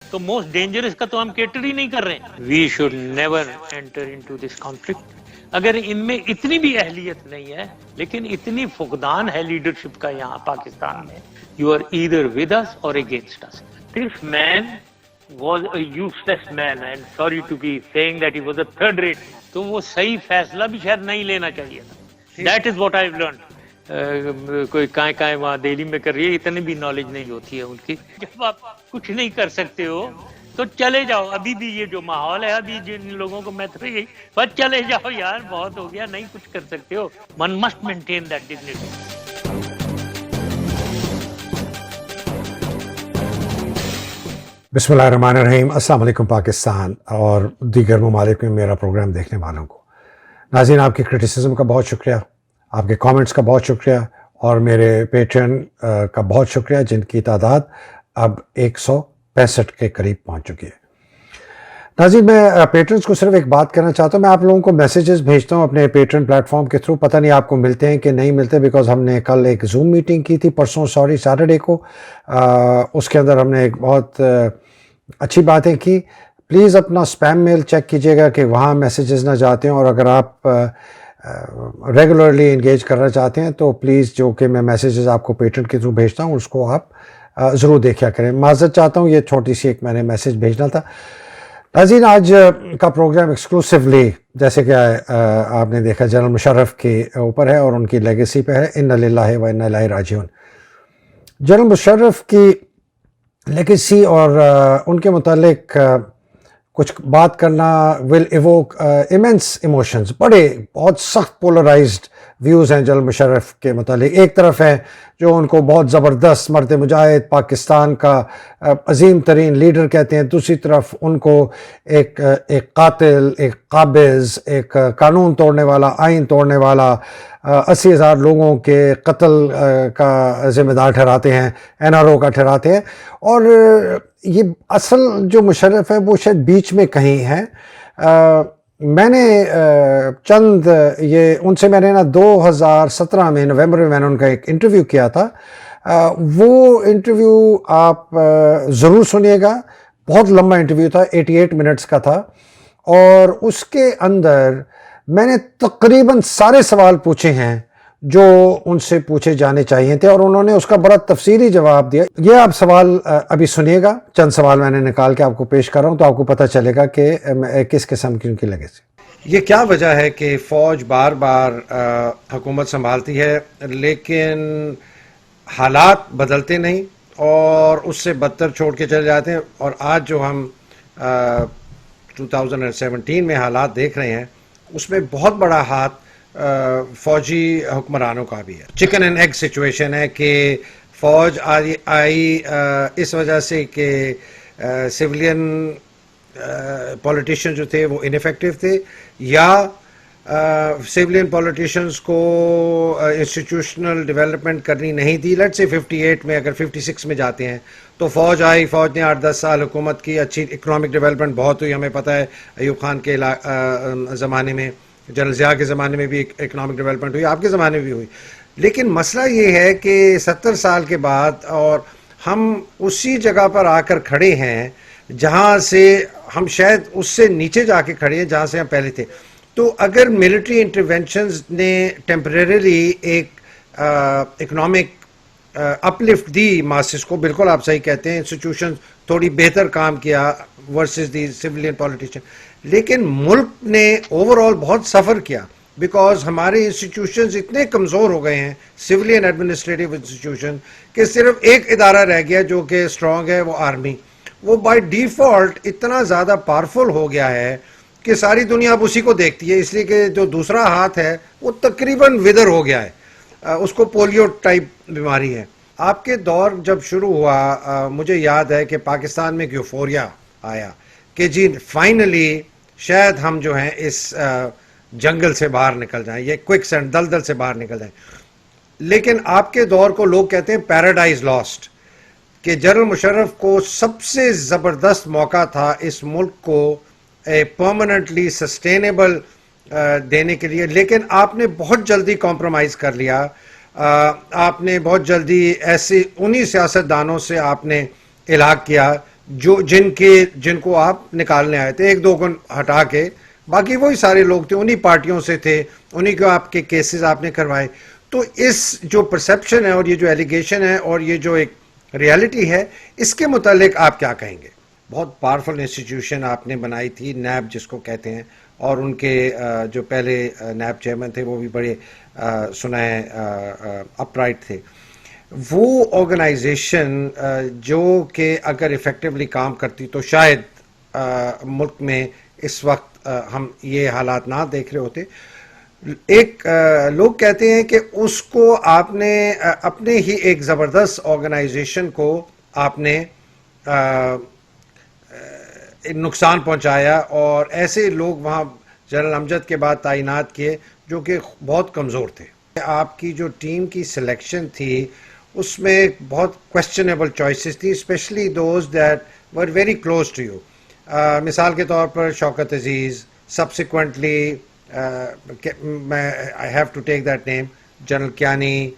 تو most dangerous کا تو ہم کیٹر ہی نہیں کر رہے ہیں. We should never enter into this conflict. اگر ان میں اتنی بھی اہلیت نہیں ہے لیکن اتنی فقدان ہے لیڈرشپ کا یہاں پاکستان میں. You are either with us or against us. This man was a useless man and sorry to be saying that he was a third rate. تو وہ صحیح فیصلہ بھی شاید نہیں لینا چاہیے تھا. That is what I've learned. کوئی کائیں وہاں دہلی میں کر رہی ہے, اتنی بھی نالج نہیں ہوتی ہے ان کی. جب آپ کچھ نہیں کر سکتے ہو تو چلے جاؤ. ابھی بھی یہ جو ماحول ہے, ابھی جن لوگوں کو میں تو یہی بس چلے جاؤ یار, بہت ہو گیا, نہیں کچھ کر سکتے ہو. One must maintain that dignity. بسم اللہ الرحمن الرحیم. السلام علیکم پاکستان اور دیگر ممالک میں میرا پروگرام دیکھنے والوں کو. ناظرین, آپ کی کرٹیسزم کا بہت شکریہ, آپ کے کامنٹس کا بہت شکریہ, اور میرے پیٹرن کا بہت شکریہ جن کی تعداد اب 165 کے قریب پہنچ چکی ہے. ناظرین, میں پیٹرنز کو صرف ایک بات کرنا چاہتا ہوں. میں آپ لوگوں کو میسیجز بھیجتا ہوں اپنے پیٹرن پلیٹ فارم کے تھرو. پتہ نہیں آپ کو ملتے ہیں کہ نہیں ملتے, بیکاز ہم نے کل ایک زوم میٹنگ کی تھی, پرسوں سیٹرڈے کو. اس کے اندر ہم نے ایک بہت اچھی باتیں کی. پلیز اپنا اسپیم میل چیک کیجیے گا کہ وہاں میسیجز نہ جاتے ہیں, اور اگر آپ ریگولرلی انگیج کرنا چاہتے ہیں تو پلیز جو کہ میں میسیجز آپ کو پیٹرن کے تھرو بھیجتا ہوں اس کو آپ ضرور دیکھا کریں. معذرت چاہتا ہوں, یہ چھوٹی سی ایک میں نے میسیج بھیجنا تھا. ناظرین, آج کا پروگرام ایکسکلوسیولی جیسے کہ آپ نے دیکھا جنرل مشرف کے اوپر ہے اور ان کی لیگیسی پہ ہے. انا للہ و انا الیہ راجعون. جنرل مشرف کی لیگیسی اور ان کے متعلق کچھ بات کرنا ول ایووک ایمنس ایموشنز. بہت سخت پولرائزڈ ویوز ہیں جنرل مشرف کے متعلق. ایک طرف ہے جو ان کو بہت زبردست مرد مجاہد, پاکستان کا عظیم ترین لیڈر کہتے ہیں. دوسری طرف ان کو ایک قاتل, ایک قابض, ایک قانون توڑنے والا, آئین توڑنے والا, 80,000 لوگوں کے قتل کا ذمہ دار ٹھہراتے ہیں, NRO کا ٹھہراتے ہیں. اور یہ اصل جو مشرف ہے وہ شاید بیچ میں کہیں ہے. میں نے چند ان سے میں نے 2017 میں نومبر میں میں نے ان کا ایک انٹرویو کیا تھا. وہ انٹرویو آپ ضرور سنیے گا. بہت لمبا انٹرویو تھا, 88 منٹس کا تھا, اور اس کے اندر میں نے تقریباً سارے سوال پوچھے ہیں جو ان سے پوچھے جانے چاہیے تھے, اور انہوں نے اس کا بڑا تفصیلی جواب دیا. یہ آپ سوال ابھی سنیے گا. چند سوال میں نے نکال کے آپ کو پیش کر رہا ہوں تو آپ کو پتہ چلے گا کہ کس قسم کی ان کی لگے سے. یہ کیا وجہ ہے کہ فوج بار بار حکومت سنبھالتی ہے لیکن حالات بدلتے نہیں اور اس سے بدتر چھوڑ کے چلے جاتے ہیں؟ اور آج جو ہم 2017 میں حالات دیکھ رہے ہیں اس میں بہت بڑا ہاتھ فوجی حکمرانوں کا بھی ہے. چکن اینڈ ایگ سچویشن ہے کہ فوج آئی اس وجہ سے کہ سویلین پولیٹیشین جو تھے وہ انیفیکٹو تھے, یا سویلین پولیٹیشنز کو انسٹیٹیوشنل ڈیولپمنٹ کرنی نہیں تھی. لیٹس سے 58 میں اگر 56 میں جاتے ہیں تو فوج آئی, فوج نے 8-10 سال حکومت کی, اچھی اکنامک ڈیولپمنٹ بہت ہوئی. ہمیں پتہ ہے ایوب خان کے زمانے میں, جنرل ضیاء کے زمانے میں بھی اکنامک ڈیولپمنٹ ہوئی, آپ کے زمانے میں بھی ہوئی. لیکن مسئلہ یہ ہے کہ 70 سال کے بعد اور ہم اسی جگہ پر آ کر کھڑے ہیں جہاں سے ہم شاید اس سے نیچے جا کے کھڑے ہیں جہاں سے ہم پہلے تھے. تو اگر ملٹری انٹرونشنز نے ٹیمپریریلی ایک اکنامک اپلفٹ دی ماسز کو, بالکل آپ صحیح کہتے ہیں, انسٹیٹیوشن تھوڑی بہتر کام کیا ورسز دی سویلین پولیٹیشین, لیکن ملک نے اوور آل بہت سفر کیا بیکاز ہمارے انسٹیٹیوشنز اتنے کمزور ہو گئے ہیں, سویلین ایڈمنسٹریٹو انسٹیٹیوشن, کہ صرف ایک ادارہ رہ گیا جو کہ اسٹرانگ ہے, وہ آرمی. وہ بائی ڈیفالٹ اتنا زیادہ پاورفل ہو گیا ہے کہ ساری دنیا اب اسی کو دیکھتی ہے, اس لیے کہ جو دوسرا ہاتھ ہے وہ تقریباً ودر ہو گیا ہے, اس کو پولیو ٹائپ بیماری ہے. آپ کے دور جب شروع ہوا مجھے یاد ہے کہ پاکستان میں ایک یوفوریا آیا کہ جی فائنلی شاید ہم جو ہیں اس جنگل سے باہر نکل جائیں, یہ کوئک سینڈ دلدل سے باہر نکل جائیں. لیکن آپ کے دور کو لوگ کہتے ہیں پیراڈائز لاسٹ, کہ جنرل مشرف کو سب سے زبردست موقع تھا اس ملک کو پرماننٹلی سسٹینیبل دینے کے لیے, لیکن آپ نے بہت جلدی کمپرومائز کر لیا. آپ نے بہت جلدی انہی سیاست دانوں سے آپ نے الحاق کیا جن کو آپ نکالنے آئے تھے, ایک دو کو ہٹا کے باقی وہی سارے لوگ تھے, انہی پارٹیوں سے تھے, انہی کو آپ کے کیسز آپ نے کروائے. تو اس جو پرسپشن ہے اور یہ جو ایلیگیشن ہے اور یہ جو ایک ریالٹی ہے, اس کے متعلق آپ کیا کہیں گے؟ بہت پاورفل انسٹیٹیوشن آپ نے بنائی تھی, نیب جس کو کہتے ہیں, اور ان کے جو پہلے نیب چیئرمین تھے وہ بھی بڑے سنائے اپ رائٹ تھے. وہ آرگنائزیشن جو کہ اگر افیکٹولی کام کرتی تو شاید ملک میں اس وقت ہم یہ حالات نہ دیکھ رہے ہوتے. ایک لوگ کہتے ہیں کہ اس کو آپ نے اپنے ہی ایک زبردست آرگنائزیشن کو آپ نے نقصان پہنچایا, اور ایسے لوگ وہاں جنرل امجد کے بعد تعینات کیے جو کہ بہت کمزور تھے. آپ کی جو ٹیم کی سلیکشن تھی اس میں بہت کویسچنیبل چوائسیز تھی, especially those that were very close to you. مثال کے طور پر شوکت عزیز, سبسیکوینٹلی میں I have to take that name, general Kayani,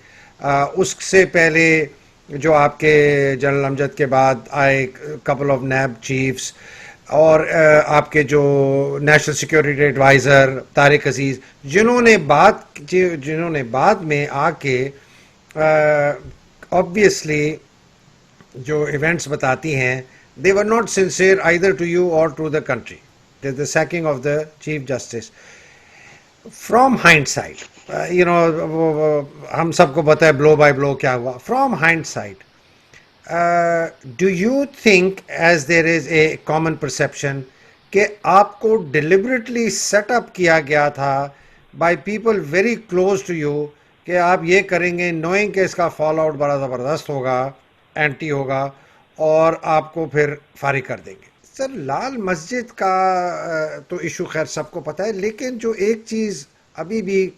اس سے پہلے جو آپ کے جنرل امجد کے بعد آئے کپل آف نیب چیفز, اور آپ کے جو نیشنل سیکیورٹی ایڈوائزر طارق عزیز, جنہوں نے بعد میں آ کے obviously جو ایونٹس بتاتی ہیں, they were not sincere either to you or to the country. The sacking of the Chief Justice. From hindsight, ہم سب کو پتہ ہے blow by blow کیا ہوا. From hindsight, do you think, as there is a common perception, کہ آپ کو deliberately set up کیا گیا تھا by people very close to you کہ آپ یہ کریں گے knowing کہ اس کا فال آؤٹ بڑا زبردست ہوگا, اینٹی ہوگا, اور آپ کو پھر فارغ کر دیں گے؟ سر, لال مسجد کا تو ایشو خیر سب کو پتہ ہے, لیکن جو ایک چیز ابھی بھی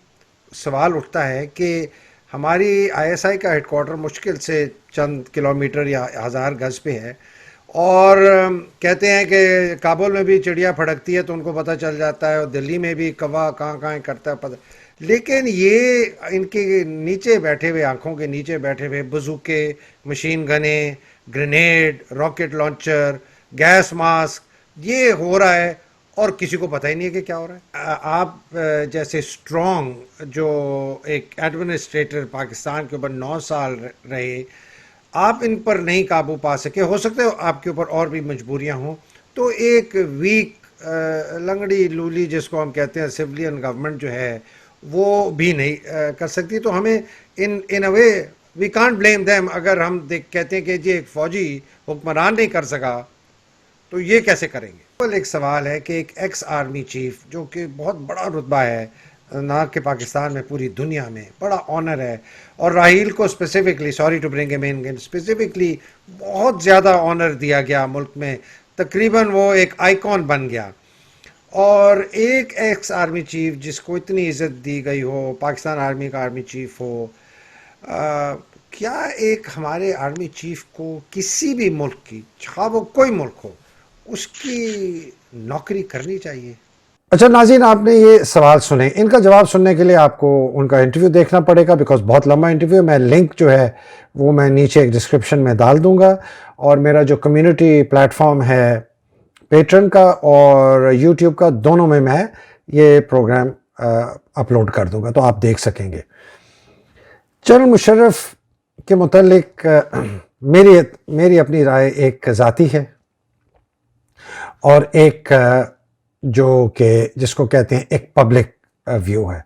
سوال اٹھتا ہے کہ ہماری آئی ایس آئی کا ہیڈ کوارٹر مشکل سے چند کلومیٹر یا 1000 گز پہ ہے, اور کہتے ہیں کہ کابل میں بھی چڑیا پھڑکتی ہے تو ان کو پتہ چل جاتا ہے, اور دلی میں بھی کوا کہاں کرتا ہے پتہ. لیکن یہ ان کے نیچے بیٹھے ہوئے, آنکھوں کے نیچے بیٹھے ہوئے بزوکے, مشین گنیں, grenade, rocket launcher, gas mask, یہ ہو رہا ہے اور کسی کو پتہ ہی نہیں ہے کہ کیا ہو رہا ہے. آپ جیسے اسٹرانگ جو ایک ایڈمنسٹریٹر پاکستان کے اوپر 9 سال رہے, آپ ان پر نہیں قابو پا سکے. ہو سکتا ہے آپ کے اوپر اور بھی مجبوریاں ہوں, تو ایک ویک لنگڑی لولی جس کو ہم کہتے ہیں سویلین گورنمنٹ جو ہے وہ بھی نہیں کر سکتی. تو ہمیں ان اے وے وی کانٹ بلیم دیم. اگر ہم کہتے ہیں کہ جی ایک فوجی حکمران نہیں کر سکا تو یہ کیسے کریں گے؟ ایک سوال ہے کہ ایک ایکس آرمی چیف جو کہ بہت بڑا رتبہ ہے, نہ کہ پاکستان میں پوری دنیا میں بڑا آنر ہے, اور راحیل کو specifically, sorry to bring him in, specifically بہت زیادہ آنر دیا گیا ملک میں, تقریباً وہ ایک آئیکن بن گیا. اور ایک ایکس آرمی چیف جس کو اتنی عزت دی گئی ہو, پاکستان آرمی کا آرمی چیف ہو, کیا ایک ہمارے آرمی چیف کو کسی بھی ملک کی, چاہے وہ کوئی ملک ہو, اس کی نوکری کرنی چاہیے؟ اچھا ناظرین, آپ نے یہ سوال سنے, ان کا جواب سننے کے لیے آپ کو ان کا انٹرویو دیکھنا پڑے گا, بیکاز بہت لمبا انٹرویو. میں لنک جو ہے وہ میں نیچے ایک ڈسکرپشن میں ڈال دوں گا, اور میرا جو کمیونٹی پلیٹ فارم ہے پیٹرن کا اور یوٹیوب کا, دونوں میں یہ پروگرام اپلوڈ کر دوں گا, تو آپ دیکھ سکیں گے. جنرل مشرف کے متعلق میری اپنی رائے ایک ذاتی ہے, اور ایک جو کہ جس کو کہتے ہیں ایک پبلک ویو ہے.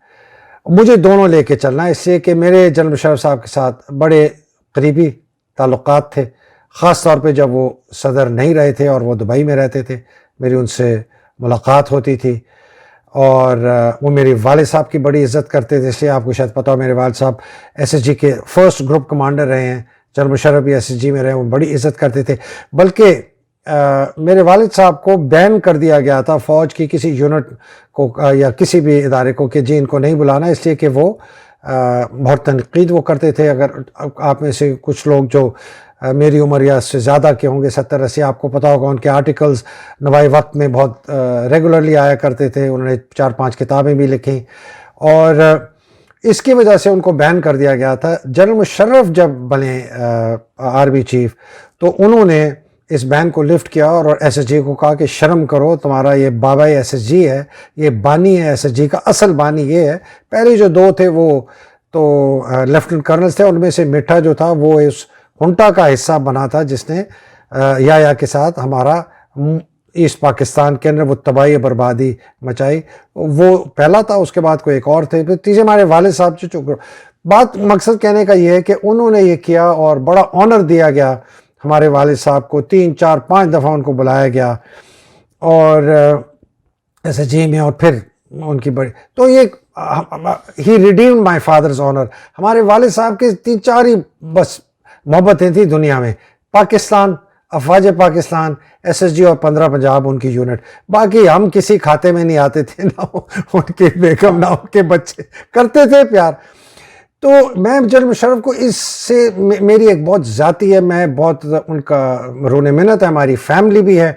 مجھے دونوں لے کے چلنا ہے, اس لیے کہ میرے جنرل مشرف صاحب کے ساتھ بڑے قریبی تعلقات تھے, خاص طور پہ جب وہ صدر نہیں رہے تھے اور وہ دبئی میں رہتے تھے. میری ان سے ملاقات ہوتی تھی, اور وہ میرے والد صاحب کی بڑی عزت کرتے تھے. اس لیے آپ کو شاید پتہ ہو, میرے والد صاحب ایس ایس جی کے فرسٹ گروپ کمانڈر رہے ہیں, جنرل مشرف بھی ایس ایس جی میں رہے, وہ بڑی عزت کرتے تھے. بلکہ میرے والد صاحب کو بین کر دیا گیا تھا فوج کی کسی یونٹ کو یا کسی بھی ادارے کو کہ جی ان کو نہیں بلانا, اس لیے کہ وہ بہت تنقید وہ کرتے تھے. اگر آپ میں سے کچھ لوگ جو میری عمر یا اس سے زیادہ کے ہوں گے, 70-80, آپ کو پتہ ہوگا ان کے آرٹیکلز نوائی وقت میں بہت ریگولرلی آیا کرتے تھے. انہوں نے 4-5 کتابیں بھی لکھیں, اور اس کی وجہ سے ان کو بین کر دیا گیا تھا. جنرل مشرف جب بنے آرمی چیف تو انہوں نے اس بین کو لفٹ کیا اور ایس ایس جی کو کہا کہ شرم کرو, تمہارا یہ بابا ایس ایس جی ہے, یہ بانی ہے ایس ایس جی کا, اصل بانی یہ ہے. پہلے جو دو تھے وہ تو لیفٹنٹ کرنلز تھے, ان میں سے مٹھا جو تھا وہ اس ہنٹا کا حصہ بنا تھا جس نے یا کے ساتھ ہمارا ایسٹ پاکستان کے اندر وہ تباہی بربادی مچائی. وہ پہلا تھا, اس کے بعد کوئی ایک اور تھے, پھر تیسرے ہمارے والد صاحب جو بات مقصد کہنے کا یہ ہے کہ انہوں نے یہ کیا اور بڑا آنر دیا گیا ہمارے والد صاحب کو. 3 4 5 دفعہ ان کو بلایا گیا اور ایسے جی میں, اور پھر ان کی بڑی تو یہ ہی ریڈیمڈ مائی فادرز آنر. ہمارے والد صاحب کے 3 4 ہی بس محبتیں تھیں دنیا میں, پاکستان, افواج پاکستان, ایس ایس جی اور 15 پنجاب ان کی یونٹ. باقی ہم کسی کھاتے میں نہیں آتے تھے, نہ ان کے بیگم نہ ان کے بچے, کرتے تھے پیار. تو میں جنرل مشرف کو اس سے میری ایک بہت ذاتی ہے, میں بہت ان کا رون منت ہے, ہماری فیملی بھی ہے,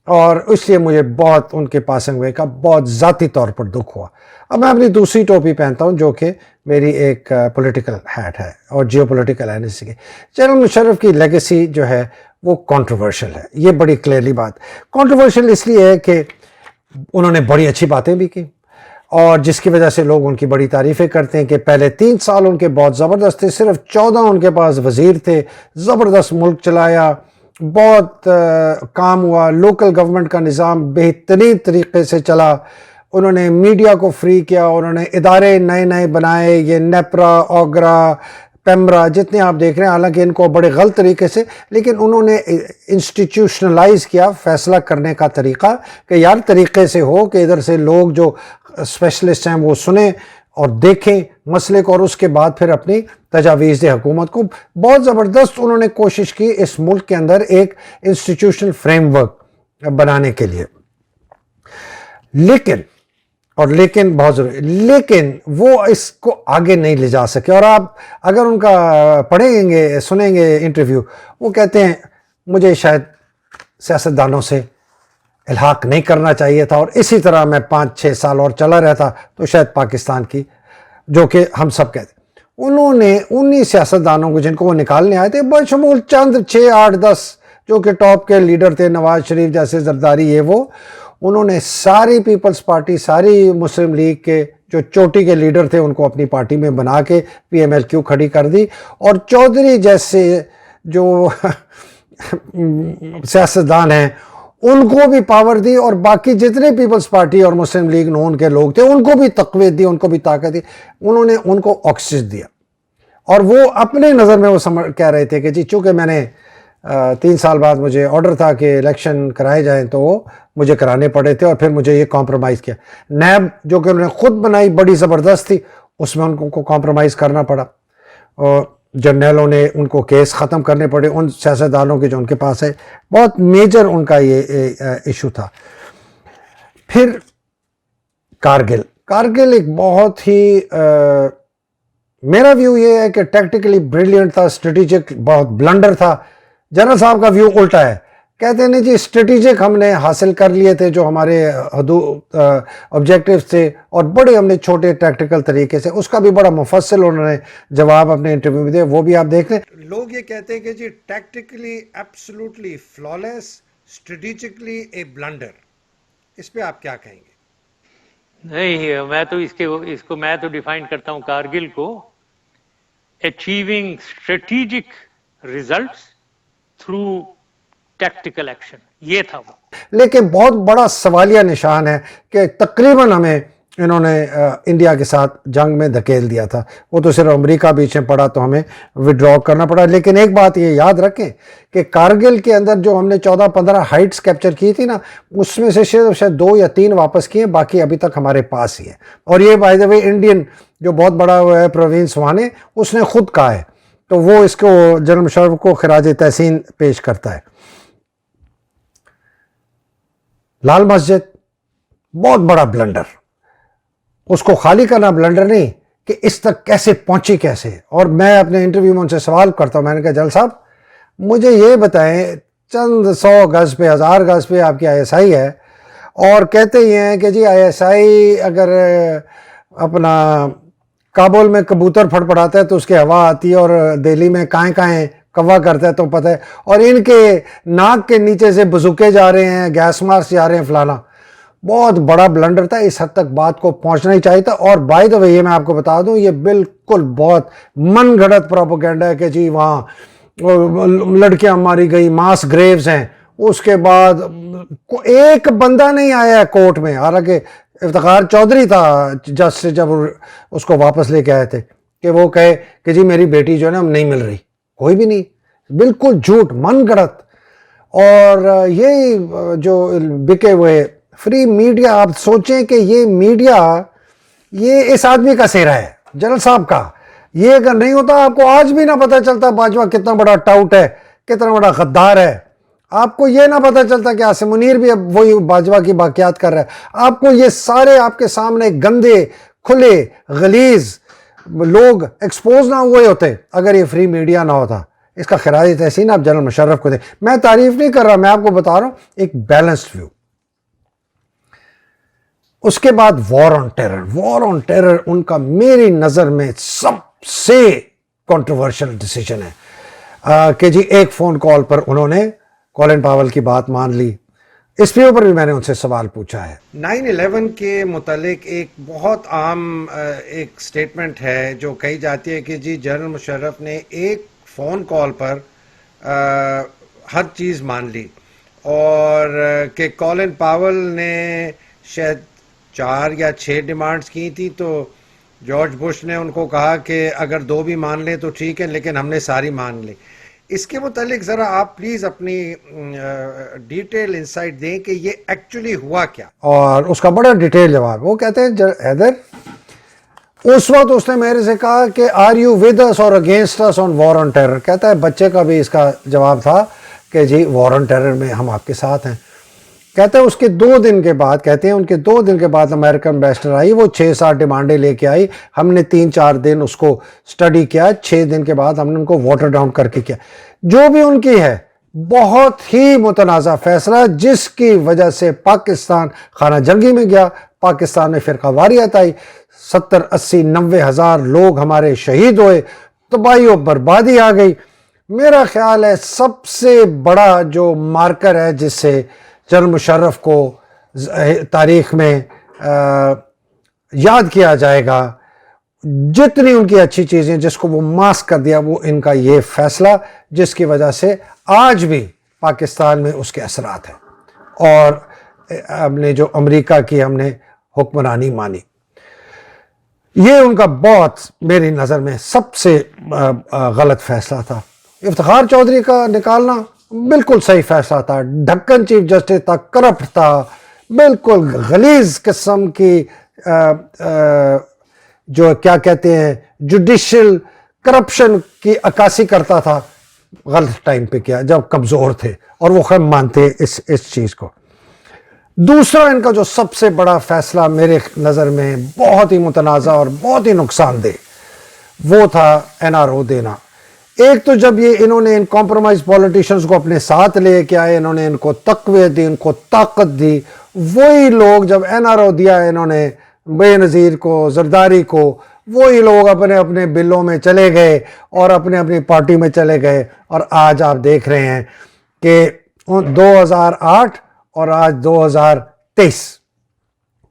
اور اس لیے مجھے بہت ان کے پاسنگ ہوئے کا بہت ذاتی طور پر دکھ ہوا. اب میں اپنی دوسری ٹوپی پہنتا ہوں جو کہ میری ایک پولیٹیکل ہیٹ ہے اور جیو پولیٹیکل اینالسٹ کی. جنرل مشرف کی لیگیسی جو ہے وہ کنٹروورشل ہے, یہ بڑی کلیئرلی بات. کنٹروورشل اس لیے ہے کہ انہوں نے بڑی اچھی باتیں بھی کی, اور جس کی وجہ سے لوگ ان کی بڑی تعریفیں کرتے ہیں کہ پہلے 3 سال ان کے بہت زبردست تھے, صرف 14 ان کے پاس وزیر تھے, زبردست ملک چلایا, بہت کام ہوا, لوکل گورنمنٹ کا نظام بہترین طریقے سے چلا, انہوں نے میڈیا کو فری کیا, انہوں نے ادارے نئے نئے بنائے, یہ نیپرا, اوگرا, پیمرا جتنے آپ دیکھ رہے ہیں, حالانکہ ان کو بڑے غلط طریقے سے, لیکن انہوں نے انسٹیٹیوشنلائز کیا فیصلہ کرنے کا طریقہ کہ یار طریقے سے ہو, کہ ادھر سے لوگ جو اسپیشلسٹ ہیں وہ سنیں اور دیکھیں مسئلے کو, اور اس کے بعد پھر اپنی تجاویز دے حکومت کو. بہت زبردست انہوں نے کوشش کی اس ملک کے اندر ایک انسٹیٹیوشنل فریم ورک بنانے کے لیے. لیکن بہت ضروری, لیکن وہ اس کو آگے نہیں لے جا سکے. اور آپ اگر ان کا پڑھیں گے, سنیں گے انٹرویو, وہ کہتے ہیں مجھے شاید سیاستدانوں سے الحاق نہیں کرنا چاہیے تھا, اور اسی طرح میں 5 6 سال اور چلا رہتا تو شاید پاکستان کی, جو کہ ہم سب کہتے ہیں. انہوں نے انہی سیاستدانوں کو جن کو وہ نکالنے آئے تھے, بشمول چند 6 8 10 جو کہ ٹاپ کے لیڈر تھے, نواز شریف جیسے, زرداری, یہ وہ, انہوں نے ساری پیپلز پارٹی, ساری مسلم لیگ کے جو چوٹی کے لیڈر تھے ان کو اپنی پارٹی میں بنا کے پی ایم ایل کیو کھڑی کر دی, اور چودھری جیسے جو سیاستدان ہیں ان کو بھی پاور دی, اور باقی جتنے پیپلز پارٹی اور مسلم لیگ نون کے لوگ تھے ان کو بھی تقویت دی, ان کو بھی طاقت دی. انہوں نے ان کو آکسیجن دیا, اور وہ اپنے نظر میں وہ کہہ رہے تھے کہ جی چونکہ میں نے 3 سال بعد مجھے آرڈر تھا کہ الیکشن کرائے جائیں تو وہ مجھے کرانے پڑے تھے, اور پھر مجھے یہ کمپرومائز کیا. نیب جو کہ انہوں نے خود بنائی بڑی زبردست تھی, اس میں ان کو کمپرومائز کرنا پڑا, اور جرنیلوں نے ان کو کیس ختم کرنے پڑے ان سیاستدانوں کے جو ان کے پاس ہے. بہت میجر ان کا یہ ایشو تھا. پھر کارگل ایک بہت ہی میرا ویو یہ ہے کہ ٹیکٹیکلی بریلینٹ تھا, اسٹریٹجک بہت بلنڈر تھا. جنرل صاحب کا ویو الٹا ہے, کہتے ہیں نہیں جی اسٹریٹجک ہم نے حاصل کر لیے تھے جو ہمارے آبجیکٹیوز تھے, اور بڑے ہم نے چھوٹے ٹیکٹیکل طریقے سے, اس کا بھی بڑا مفصل انہوں نے جواب اپنے انٹرویو میں دیا, وہ بھی آپ دیکھ لیں. لوگ یہ کہتے ہیں کہ جی ٹیکٹیکلی ایبسولوٹلی فلالیس, اسٹریٹجکلی اے بلنڈر, اس پہ آپ کیا کہیں گے؟ نہیں, میں تو اس کو میں تو ڈیفائن کرتا ہوں کارگل کو achieving strategic results through tactical action, یہ تھا وہ. لیکن بہت بڑا سوالیہ نشان ہے کہ تقریباً ہمیں انہوں نے انڈیا کے ساتھ جنگ میں دھکیل دیا تھا. وہ تو صرف امریکہ بیچ میں پڑا تو ہمیں وڈرا کرنا پڑا. لیکن ایک بات یہ یاد رکھیں کہ کارگل کے اندر جو ہم نے 14-15 ہائٹس کیپچر کی تھی نا, اس میں سے شاید 2 یا 3 واپس کیے, باقی ابھی تک ہمارے پاس ہی ہے. اور یہ بائی دا وے انڈین جو بہت بڑا ہوا ہے پروین سوانے, اس نے خود کہا ہے, تو وہ اس کو جنرل مشرف کو خراج تحسین پیش کرتا ہے. لال مسجد بہت بڑا بلنڈر, اس کو خالی کرنا بلنڈر نہیں, کہ اس تک کیسے پہنچی کیسے. اور میں اپنے انٹرویو میں ان سے سوال کرتا ہوں, میں نے کہا جنرل صاحب مجھے یہ بتائیں, چند 100 گز پہ 1000 گز پہ آپ کی آئی ایس آئی ہے, اور کہتے ہی ہیں کہ جی آئی ایس آئی اگر اپنا کابل میں کبوتر پھڑ پڑاتا ہے تو اس کی ہوا آتی ہے, اور دہلی میں کائیں کوا کرتا ہے تو پتہ ہے، اور ان کے ناک کے نیچے سے بزوکے جا رہے ہیں، گیس مارکس جا رہے ہیں، فلانا بہت بڑا بلنڈر تھا. اس حد تک بات کو پہنچنا ہی چاہیے تھا. اور بائی دا وے یہ میں آپ کو بتا دوں، یہ بالکل بہت من گھڑت پروپیگنڈا ہے کہ جی وہاں لڑکیاں ماری گئی، ماس گریوز ہیں. اس کے بعد ایک بندہ نہیں آیا ہے کورٹ میں، حالانکہ افتخار چودھری تھا جسٹس جب اس کو واپس لے کے آئے تھے کہ وہ کہے کہ جی میری بیٹی جو ہے نا نہیں مل رہی. کوئی بھی نہیں، بالکل جھوٹ، من گھڑت. اور یہی جو بکے ہوئے فری میڈیا، آپ سوچیں کہ یہ میڈیا یہ اس آدمی کا سہرا ہے، جنرل صاحب کا. یہ اگر نہیں ہوتا آپ کو آج بھی نہ پتہ چلتا باجوہ کتنا بڑا ٹاؤٹ ہے، کتنا بڑا غدار ہے. آپ کو یہ نہ پتہ چلتا کہ عاصم منیر بھی اب وہی باجوہ کی باقیات کر رہا ہے. آپ کو یہ سارے آپ کے سامنے گندے کھلے غلیظ لوگ ایکسپوز نہ ہوئے ہوتے اگر یہ فری میڈیا نہ ہوتا. اس کا خراج تحسین آپ جنرل مشرف کو دیں. میں تعریف نہیں کر رہا، میں آپ کو بتا رہا ہوں ایک بیلنسڈ ویو. اس کے بعد وار آن ٹیرر ان کا میری نظر میں سب سے کنٹروورشل ڈیسیجن ہے کہ جی ایک فون کال پر انہوں نے کولن پاول کی بات مان لی. اس پہ اوپر بھی میں نے ان سے سوال پوچھا ہے. 9/11 کے متعلق ایک بہت عام ایک سٹیٹمنٹ ہے جو کہی جاتی ہے کہ جی جنرل مشرف نے ایک فون کال پر ہر چیز مان لی، اور کہ کولن پاول نے شاید 4 یا 6 ڈیمانڈز کی تھی تو جارج بش نے ان کو کہا کہ اگر 2 بھی مان لیں تو ٹھیک ہے لیکن ہم نے ساری مان لی. اس کے متعلق ذرا آپ پلیز اپنی ڈیٹیل انسائٹ دیں کہ یہ ایکچولی ہوا کیا. اور اس کا بڑا ڈیٹیل جواب، وہ کہتے ہیں حیدر اس وقت اس نے میرے سے کہا کہ are you with us or against us on war on terror. کہتا ہے بچے کا بھی اس کا جواب تھا کہ جی وار آن ٹیرر میں ہم آپ کے ساتھ ہیں. کہتے ہیں اس کے 2 دن کے بعد، کہتے ہیں ان کے 2 دن کے بعد امریکن امبیسڈر آئی، وہ 6-7 ڈیمانڈیں لے کے آئی. ہم نے 3-4 دن اس کو سٹڈی کیا. 6 دن کے بعد ہم نے ان کو واٹر ڈاؤن کر کے کیا. جو بھی ان کی ہے بہت ہی متنازع فیصلہ، جس کی وجہ سے پاکستان خانہ جنگی میں گیا، پاکستان میں فرقہ واریت آئی، 70-80-90 ہزار لوگ ہمارے شہید ہوئے، تباہی و بربادی آ گئی. میرا خیال ہے سب سے بڑا جو مارکر ہے جس سے جنرل مشرف کو تاریخ میں یاد کیا جائے گا، جتنی ان کی اچھی چیزیں جس کو وہ ماسک کر دیا، وہ ان کا یہ فیصلہ جس کی وجہ سے آج بھی پاکستان میں اس کے اثرات ہیں. اور ہم نے جو امریکہ کی ہم نے حکمرانی مانی، یہ ان کا بہت میری نظر میں سب سے غلط فیصلہ تھا. افتخار چودھری کا نکالنا بالکل صحیح فیصلہ تھا. ڈھکن چیف جسٹس تھا، کرپٹ تھا، بالکل غلیظ قسم کی جو کیا کہتے ہیں جوڈیشل کرپشن کی عکاسی کرتا تھا. غلط ٹائم پہ کیا جب کمزور تھے، اور وہ خود مانتے اس چیز کو. دوسرا ان کا جو سب سے بڑا فیصلہ میرے نظر میں بہت ہی متنازع اور بہت ہی نقصان دہ، وہ تھا NRO دینا. ایک تو جب یہ انہوں نے ان کمپرومائز پولیٹیشنز کو اپنے ساتھ لے کے آئے، انہوں نے ان کو تقویت دی، ان کو طاقت دی. وہی لوگ جب NRO دیا انہوں نے بے نظیر کو، زرداری کو، وہی لوگ اپنے اپنے بلوں میں چلے گئے اور اپنے اپنی پارٹی میں چلے گئے. اور آج آپ دیکھ رہے ہیں کہ 2008 اور آج 2023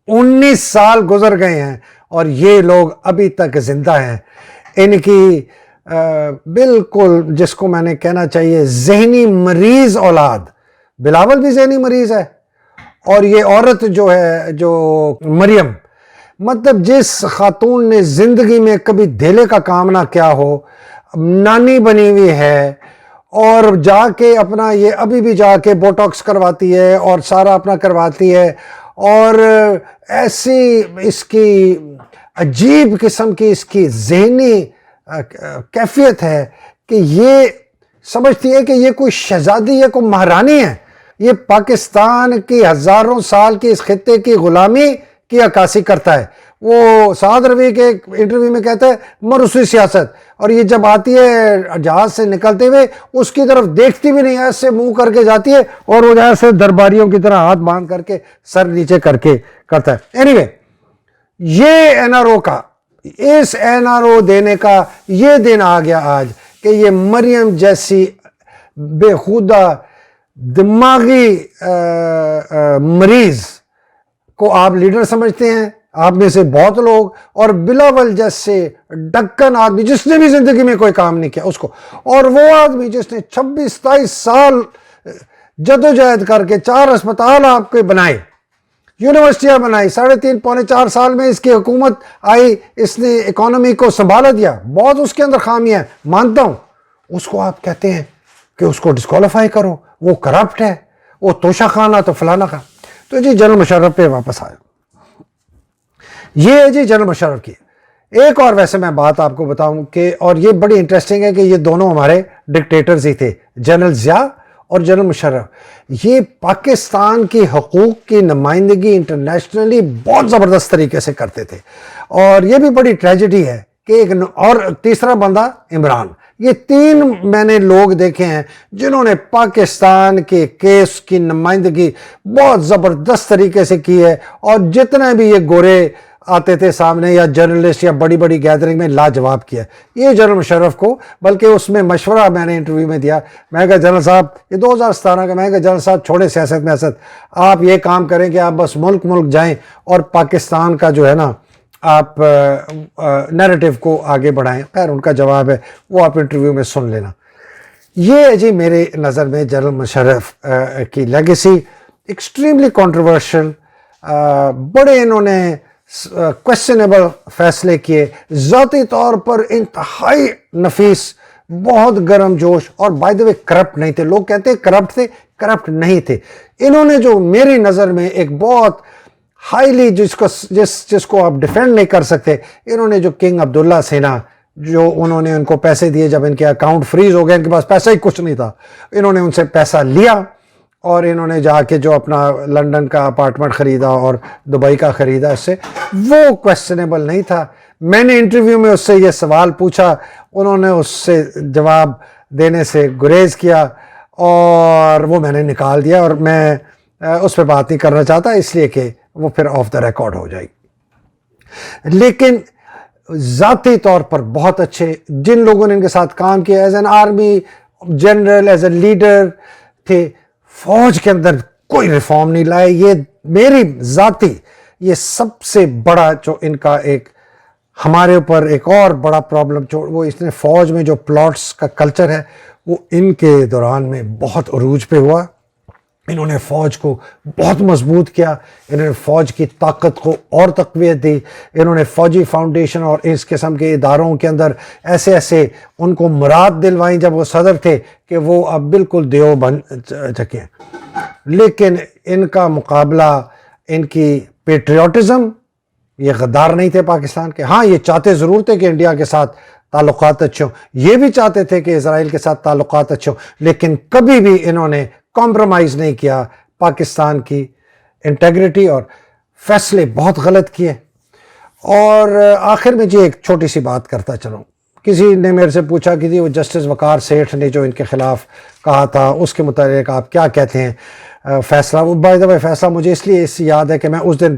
19 سال گزر گئے ہیں اور یہ لوگ ابھی تک زندہ ہیں. ان کی بالکل جس کو میں نے کہنا چاہیے ذہنی مریض اولاد. بلاول بھی ذہنی مریض ہے، اور یہ عورت جو ہے جو مریم، مطلب جس خاتون نے زندگی میں کبھی دھیلے کا کام نہ کیا ہو، نانی بنی ہوئی ہے، اور جا کے اپنا یہ ابھی بھی جا کے بوٹاکس کرواتی ہے اور سارا اپنا کرواتی ہے. اور ایسی اس کی عجیب قسم کی اس کی ذہنی کیفیت ہے کہ یہ سمجھتی ہے کہ یہ کوئی شہزادی ہے، کوئی مہارانی ہے. یہ پاکستان کی ہزاروں سال کی اس خطے کی غلامی کی عکاسی کرتا ہے. وہ سعد روی کے انٹرویو میں کہتا ہے مروثی سیاست، اور یہ جب آتی ہے جہاز سے نکلتے ہوئے اس کی طرف دیکھتی بھی نہیں، ایسے منہ کر کے جاتی ہے اور وہ ایسے درباریوں کی طرح ہاتھ باندھ کر کے سر نیچے کر کے کرتا ہے. اینیوے یہ NRO کا، اس NRO دینے کا یہ دن آ گیا آج کہ یہ مریم جیسی بےخودہ دماغی مریض کو آپ لیڈر سمجھتے ہیں؟ آپ میں سے بہت لوگ، اور بلاول جیسے ڈکن آدمی جس نے بھی زندگی میں کوئی کام نہیں کیا اس کو، اور وہ آدمی جس نے 26-27 سال جدوجہد کر کے 4 اسپتال آپ کے بنائے، یونیورسٹیاں بنائی، 3.5-4 سال میں اس کی حکومت آئی، اس نے اکانومی کو سنبھالا دیا، بہت اس کے اندر خامیاں ہیں مانتا ہوں، اس کو آپ کہتے ہیں کہ اس کو ڈسکوالیفائی کرو، وہ کرپٹ ہے، وہ توشہ خانہ تو فلانا کا۔ تو جی جنرل مشرف پہ واپس آئے، یہ ہے جی جنرل مشرف کی۔ ایک اور ویسے میں بات آپ کو بتاؤں کہ، اور یہ بڑی انٹرسٹنگ ہے کہ یہ دونوں ہمارے ڈکٹیٹرز ہی تھے، جنرل ضیاء اور جنرل مشرف۔ یہ پاکستان کی حقوق کی نمائندگی انٹرنیشنلی بہت زبردست طریقے سے کرتے تھے، اور یہ بھی بڑی ٹریجڈی ہے کہ ایک اور تیسرا بندہ عمران، یہ 3 میں نے لوگ دیکھے ہیں جنہوں نے پاکستان کے کیس کی نمائندگی بہت زبردست طریقے سے کی ہے، اور جتنے بھی یہ گورے آتے تھے سامنے یا جرنلسٹ یا بڑی بڑی گیدرنگ میں لاجواب کیا یہ جنرل مشرف کو۔ بلکہ اس میں مشورہ میں نے انٹرویو میں دیا، میں کہا جنرل صاحب، یہ 2017 کا، میں کہا جنرل صاحب چھوڑے سیاست میں، آپ یہ کام کریں کہ آپ بس ملک جائیں اور پاکستان کا جو ہے نا آپ نیریٹو کو آگے بڑھائیں۔ خیر ان کا جواب ہے وہ آپ انٹرویو میں سن لینا۔ یہ ہے جی میرے نظر میں جنرل مشرف کی لیگیسی، ایکسٹریملی کنٹروورشل، بڑے انہوں نے کویسچنیبل فیصلے کیے، ذاتی طور پر انتہائی نفیس، بہت گرم جوش، اور بائی دی وے کرپٹ نہیں تھے۔ لوگ کہتے ہیں کرپٹ تھے، کرپٹ نہیں تھے۔ انہوں نے جو میری نظر میں ایک بہت ہائیلی جس کو آپ ڈیفینڈ نہیں کر سکتے، انہوں نے جو کنگ عبداللہ سے نا، جو انہوں نے ان کو پیسے دیے جب ان کے اکاؤنٹ فریز ہو گئے، ان کے پاس پیسہ ہی کچھ نہیں تھا، انہوں نے ان سے پیسہ لیا اور انہوں نے جا کے جو اپنا لنڈن کا اپارٹمنٹ خریدا اور دبئی کا خریدا، اس سے وہ کویسچنیبل نہیں تھا۔ میں نے انٹرویو میں اس سے یہ سوال پوچھا، انہوں نے اس سے جواب دینے سے گریز کیا اور وہ میں نے نکال دیا، اور میں اس پہ بات نہیں کرنا چاہتا اس لیے کہ وہ پھر آف دا ریکارڈ ہو جائے گی۔ لیکن ذاتی طور پر بہت اچھے، جن لوگوں نے ان کے ساتھ کام کیا، as an army general, as a leader تھے، فوج کے اندر کوئی ریفارم نہیں لائے۔ یہ میری ذاتی یہ سب سے بڑا جو ان کا ایک ہمارے اوپر ایک اور بڑا پرابلم وہ اس نے فوج میں جو پلاٹس کا کلچر ہے وہ ان کے دوران میں بہت عروج پہ ہوا۔ انہوں نے فوج کو بہت مضبوط کیا، انہوں نے فوج کی طاقت کو اور تقویت دی، انہوں نے فوجی فاؤنڈیشن اور اس قسم کے اداروں کے اندر ایسے ان کو مراد دلوائیں جب وہ صدر تھے کہ وہ اب بالکل دیو بن چکے ہیں۔ لیکن ان کا مقابلہ، ان کی پیٹریوٹزم، یہ غدار نہیں تھے پاکستان کے۔ ہاں یہ چاہتے ضرور تھے کہ انڈیا کے ساتھ تعلقات اچھے ہوں، یہ بھی چاہتے تھے کہ اسرائیل کے ساتھ تعلقات اچھے ہوں، لیکن کبھی بھی انہوں نے کمپرومائز نہیں کیا پاکستان کی انٹیگریٹی، اور فیصلے بہت غلط کیے۔ اور آخر میں جی ایک چھوٹی سی بات کرتا چلوں، کسی نے میرے سے پوچھا کہ وہ جسٹس وقار سیٹھ نے جو ان کے خلاف کہا تھا اس کے متعلق آپ کیا کہتے ہیں؟ فیصلہ، وہ بائی دا وے فیصلہ مجھے اس لیے یاد ہے کہ میں اس دن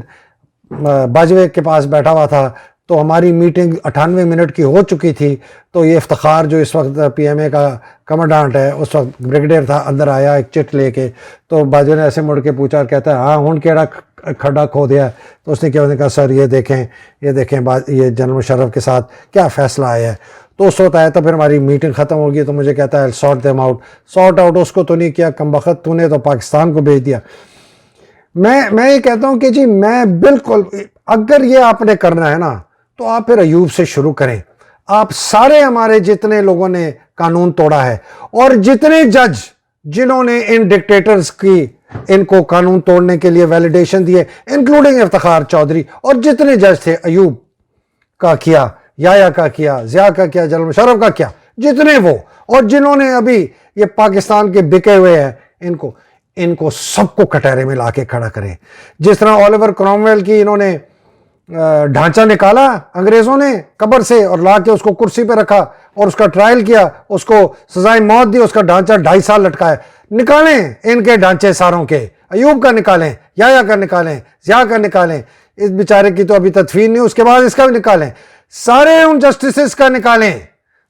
باجوے کے پاس بیٹھا ہوا تھا، تو ہماری میٹنگ 98 منٹ کی ہو چکی تھی، تو یہ افتخار جو اس وقت پی ایم اے کا کمانڈانٹ ہے، اس وقت بریگیڈیئر تھا، اندر آیا ایک چٹ لے کے، تو باجوے نے ایسے مڑ کے پوچھا اور کہتا ہے ہاں ہن کیڑا کھڈا کھو دیا؟ تو اس نے کہا سر یہ دیکھیں یہ جنرل مشرف کے ساتھ کیا فیصلہ آیا ہے۔ تو اس وقت آیا تھا، پھر ہماری میٹنگ ختم ہوگی تو مجھے کہتا ہے سارٹ آؤٹ اس کو تو نہیں کیا، کمبخت تو نے تو پاکستان کو بھیج دیا۔ میں یہ کہتا ہوں کہ جی میں بالکل، اگر یہ آپ نے کرنا ہے نا تو آپ پھر ایوب سے شروع کریں۔ آپ سارے ہمارے جتنے لوگوں نے قانون توڑا ہے، اور جتنے جج جنہوں نے ان ڈکٹیٹرز کی ان کو قانون توڑنے کے لیے ویلیڈیشن دیے، انکلوڈنگ افتخار چودھری، اور جتنے جج تھے، ایوب کا کیا، یایا کا کیا، ضیاء کا کیا، جنرل مشرف کا کیا، جتنے وہ، اور جنہوں نے ابھی یہ پاکستان کے بکے ہوئے ہیں، ان کو سب کو کٹہرے میں لا کے کھڑا کریں۔ جس طرح الیور کرامویل کی انہوں نے ڈھانچہ نکالا انگریزوں نے قبر سے اور لا کے اس کو کرسی پہ رکھا اور اس کا ٹرائل کیا، اس کو سزائے موت دی، اس کا ڈھانچہ 2.5 سال لٹکایا۔ نکالیں ان کے ڈھانچے ساروں کے، ایوب کا نکالیں، یایا کا نکالیں، ضیاء کا نکالیں، اس بیچارے کی تو ابھی تدفین نہیں، اس کے بعد اس کا بھی نکالیں، سارے ان جسٹسز کا نکالیں،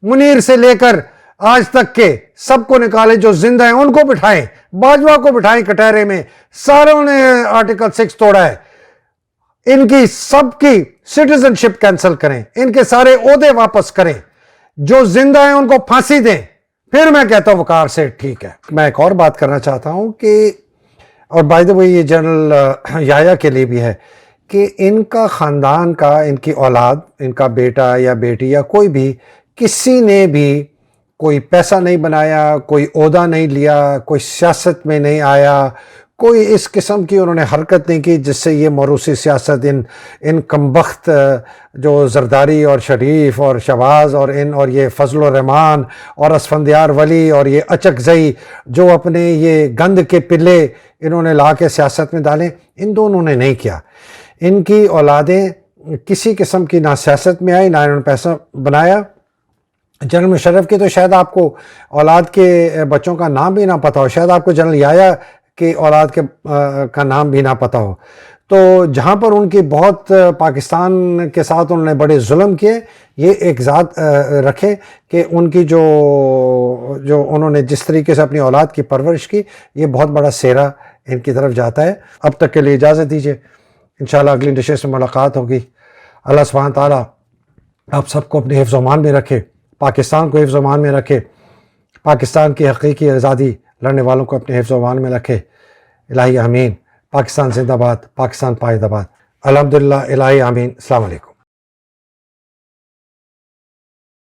منیر سے لے کر آج تک کے سب کو نکالیں، جو زندہ ہیں ان کو بٹھائیں، باجوہ کو بٹھائیں کٹہرے میں، ساروں نے آرٹیکل 6 توڑا ہے، ان کی سب کی سٹیزن شپ کینسل کریں، ان کے سارے عہدے واپس کریں، جو زندہ ہیں ان کو پھانسی دیں، پھر میں کہتا ہوں وقار سے ٹھیک ہے۔ میں ایک اور بات کرنا چاہتا ہوں کہ، اور بائی دا وے یہ جنرل یحییٰ کے لیے بھی ہے، کہ ان کا خاندان کا، ان کی اولاد، ان کا بیٹا یا بیٹی یا کوئی بھی، کسی نے بھی کوئی پیسہ نہیں بنایا، کوئی عہدہ نہیں لیا، کوئی سیاست میں نہیں آیا، کوئی اس قسم کی انہوں نے حرکت نہیں کی جس سے یہ موروثی سیاست ان کمبخت جو زرداری اور شریف اور شہباز اور یہ فضل الرحمان اور اسفندیار ولی اور یہ اچک زئی جو اپنے یہ گند کے پلے انہوں نے لا کے سیاست میں ڈالیں، ان دونوں نے نہیں کیا۔ ان کی اولادیں کسی قسم کی نہ سیاست میں آئی، نہ انہوں نے پیسہ بنایا۔ جنرل مشرف کی تو شاید آپ کو اولاد کے بچوں کا نام بھی نہ پتہ ہو، شاید آپ کو جنرل یحییٰ کے اولاد کا نام بھی نہ پتہ ہو۔ تو جہاں پر ان کی بہت پاکستان کے ساتھ انہوں نے بڑے ظلم کیے، یہ ایک ذات رکھے کہ ان کی جو انہوں نے جس طریقے سے اپنی اولاد کی پرورش کی، یہ بہت بڑا سہرا ان کی طرف جاتا ہے۔ اب تک کے لیے اجازت دیجیے، انشاءاللہ اگلی نشست میں ملاقات ہوگی۔ اللہ سبحانہ تعالیٰ آپ سب کو اپنے حفظ و امان میں رکھے، پاکستان کو حفظ و امان میں رکھے، پاکستان کی حقیقی آزادی لڑنے والوں کو اپنے حفظ و امان میں رکھے۔ الہی آمین۔ پاکستان زندہ باد، پاکستان پائیدہ باد۔ الحمدللہ، الہی آمین۔ السلام علیکم۔